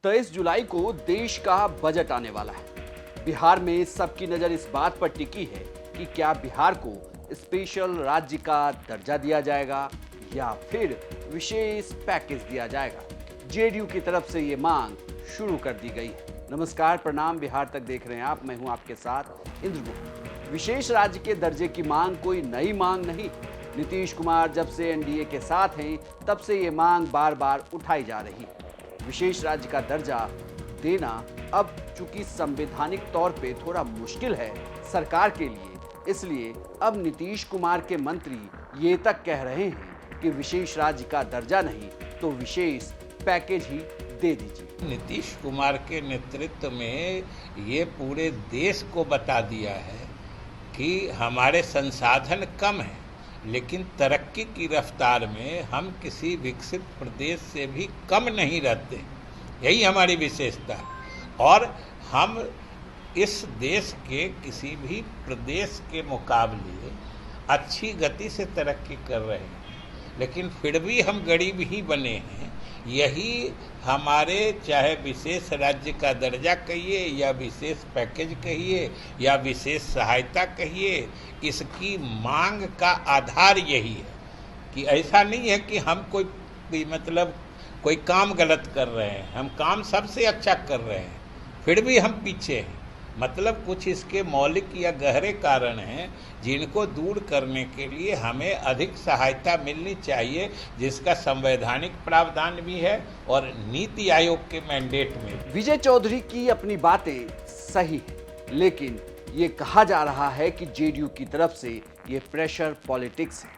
23 जुलाई को देश का बजट आने वाला है। बिहार में सबकी नजर इस बात पर टिकी है कि क्या बिहार को स्पेशल राज्य का दर्जा दिया जाएगा या फिर विशेष पैकेज दिया जाएगा। जेडीयू की तरफ से ये मांग शुरू कर दी गई है। नमस्कार, प्रणाम, बिहार तक देख रहे हैं आप। मैं हूं आपके साथ इंद्रगुप्त। विशेष राज्य के दर्जे की मांग कोई नई मांग नहीं। नीतीश कुमार जब से एनडीए के साथ हैं तब से ये मांग बार बार उठाई जा रही है। विशेष राज्य का दर्जा देना अब चूंकि संवैधानिक तौर पे थोड़ा मुश्किल है सरकार के लिए, इसलिए अब नीतीश कुमार के मंत्री ये तक कह रहे हैं कि विशेष राज्य का दर्जा नहीं तो विशेष पैकेज ही दे दीजिए। नीतीश कुमार के नेतृत्व में ये पूरे देश को बता दिया है कि हमारे संसाधन कम हैं, लेकिन तरक्की की रफ्तार में हम किसी विकसित प्रदेश से भी कम नहीं रहते। यही हमारी विशेषता है और हम इस देश के किसी भी प्रदेश के मुकाबले अच्छी गति से तरक्की कर रहे हैं, लेकिन फिर भी हम गरीब ही बने हैं। यही हमारे चाहे विशेष राज्य का दर्जा कहिए या विशेष पैकेज कहिए या विशेष सहायता कहिए, इसकी मांग का आधार यही है कि ऐसा नहीं है कि हम कोई काम गलत कर रहे हैं। हम काम सबसे अच्छा कर रहे हैं, फिर भी हम पीछे हैं। कुछ इसके मौलिक या गहरे कारण हैं जिनको दूर करने के लिए हमें अधिक सहायता मिलनी चाहिए, जिसका संवैधानिक प्रावधान भी है और नीति आयोग के मैंडेट में। विजय चौधरी की अपनी बातें सही है, लेकिन ये कहा जा रहा है कि जेडीयू की तरफ से ये प्रेशर पॉलिटिक्स है।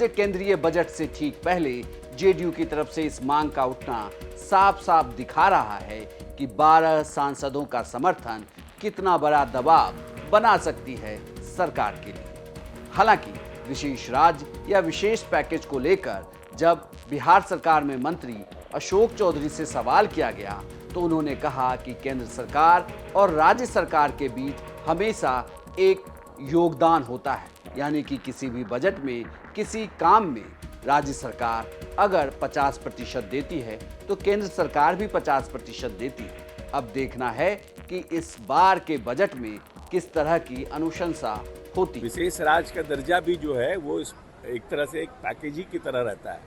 केंद्रीय बजट से ठीक पहले जेडीयू की तरफ से इस मांग का उठना साफ साफ दिखा रहा है कि 12 सांसदों का समर्थन कितना बड़ा दबाव बना सकती है सरकार के लिए। हालांकि विशेष राज्य या विशेष पैकेज को लेकर जब बिहार सरकार में मंत्री अशोक चौधरी से सवाल किया गया तो उन्होंने कहा कि केंद्र सरकार और राज्य सरकार के बीच हमेशा एक योगदान होता है, यानी कि किसी भी बजट में किसी काम में राज्य सरकार अगर 50% देती है तो केंद्र सरकार भी 50% देती है। अब देखना है कि इस बार के बजट में किस तरह की अनुशंसा होती। विशेष राज्य का दर्जा भी जो है वो एक तरह से एक पैकेज ही की तरह रहता है,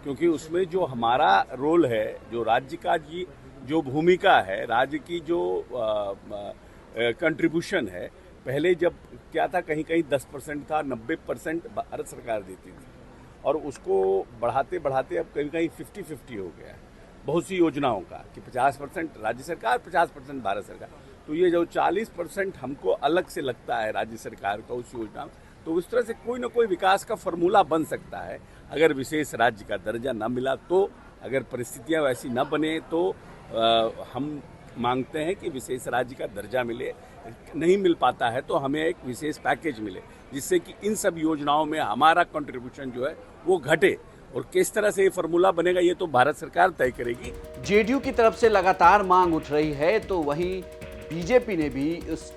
क्योंकि उसमें जो हमारा रोल है, जो राज्य का जो भूमिका है, राज्य की जो कंट्रीब्यूशन है, पहले जब क्या था कहीं कहीं 10% था, 90% भारत सरकार देती थी और उसको बढ़ाते बढ़ाते अब कहीं कहीं 50-50 हो गया है बहुत सी योजनाओं का कि 50% राज्य सरकार, 50% भारत सरकार। तो ये जो 40% हमको अलग से लगता है राज्य सरकार का उस योजना में, तो उस तरह से कोई ना कोई विकास का फॉर्मूला बन सकता है अगर विशेष राज्य का दर्जा न मिला तो। अगर परिस्थितियां वैसी न बने तो हम मांगते हैं कि विशेष राज्य का दर्जा मिले। नहीं मिल पाता है तो हमें एक विशेष पैकेज मिले, जिससे कि इन सब योजनाओं में हमारा कंट्रीब्यूशन जो है वो घटे। और किस तरह से ये फॉर्मूला बनेगा ये तो भारत सरकार तय करेगी। जेडीयू की तरफ से लगातार मांग उठ रही है तो वहीं बीजेपी ने भी इस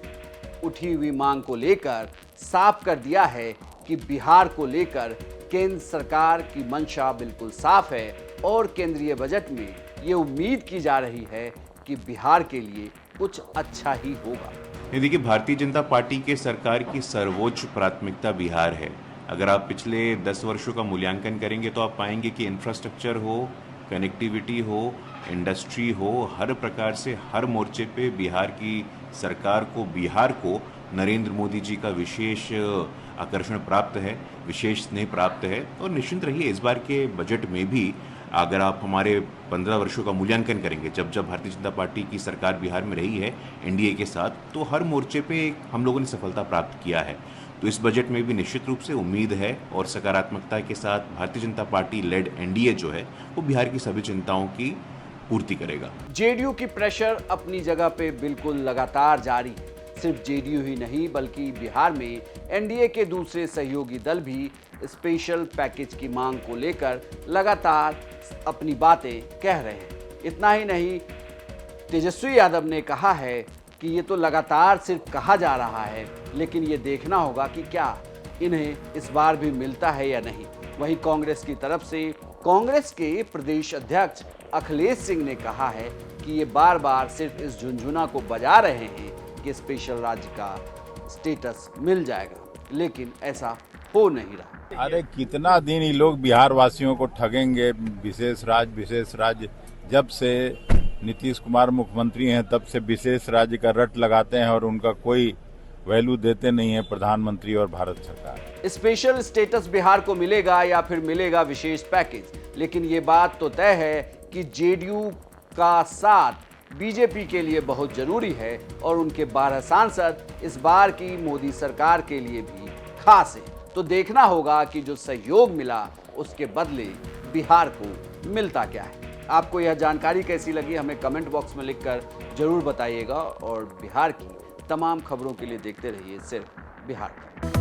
उठी हुई मांग को लेकर साफ कर दिया है कि बिहार को लेकर केंद्र सरकार की मंशा बिल्कुल साफ है और केंद्रीय बजट में ये उम्मीद की जा रही है कि बिहार के लिए कुछ अच्छा ही होगा। देखिए, भारतीय जनता पार्टी के सरकार की सर्वोच्च प्राथमिकता बिहार है। अगर आप पिछले 10 वर्षों का मूल्यांकन करेंगे तो आप पाएंगे कि इंफ्रास्ट्रक्चर हो, कनेक्टिविटी हो, इंडस्ट्री हो, हर प्रकार से हर मोर्चे पे बिहार की सरकार को, बिहार को नरेंद्र मोदी जी का विशेष आकर्षण प्राप्त है, विशेष स्नेह प्राप्त है। और निश्चिंत रहिए, इस बार के बजट में भी अगर आप हमारे 15 वर्षों का मूल्यांकन करेंगे, जब जब भारतीय जनता पार्टी की सरकार बिहार में रही है एनडीए के साथ, तो हर मोर्चे पे हम लोगों ने सफलता प्राप्त किया है। तो इस बजट में भी निश्चित रूप से उम्मीद है और सकारात्मकता के साथ Bharatiya Janata party lead NDA जो है वो बिहार की सभी चिंताओं की पूर्ति करेगा। जेडीयू की प्रेशर अपनी जगह पे बिल्कुल लगातार जारी है। सिर्फ जेडीयू ही नहीं बल्कि बिहार में एनडीए के दूसरे सहयोगी दल भी स्पेशल पैकेज की मांग को लेकर लगातार अपनी बातें कह रहे हैं। इतना ही नहीं, तेजस्वी यादव ने कहा है कि ये तो लगातार सिर्फ कहा जा रहा है, लेकिन ये देखना होगा कि क्या इन्हें इस बार भी मिलता है या नहीं। वहीं कांग्रेस की तरफ से कांग्रेस के प्रदेश अध्यक्ष अखिलेश सिंह ने कहा है कि कि ये बार बार सिर्फ इस झुनझुना को बजा रहे हैं कि स्पेशल राज्य का स्टेटस मिल जाएगा, लेकिन ऐसा हो नहीं रहा। अरे कितना दिन ये लोग बिहार वासियों को ठगेंगे। विशेष राज्य जब से नीतीश कुमार मुख्यमंत्री हैं तब से विशेष राज्य का रट लगाते हैं और उनका कोई वैल्यू देते नहीं है प्रधानमंत्री और भारत सरकार। स्पेशल स्टेटस बिहार को मिलेगा या फिर मिलेगा विशेष पैकेज, लेकिन ये बात तो तय है कि जेडीयू का साथ बीजेपी के लिए बहुत जरूरी है और उनके 12 सांसद इस बार की मोदी सरकार के लिए भी खास है। तो देखना होगा कि जो सहयोग मिला उसके बदले बिहार को मिलता क्या है। आपको यह जानकारी कैसी लगी हमें कमेंट बॉक्स में लिखकर जरूर बताइएगा और बिहार की तमाम खबरों के लिए देखते रहिए सिर्फ बिहार।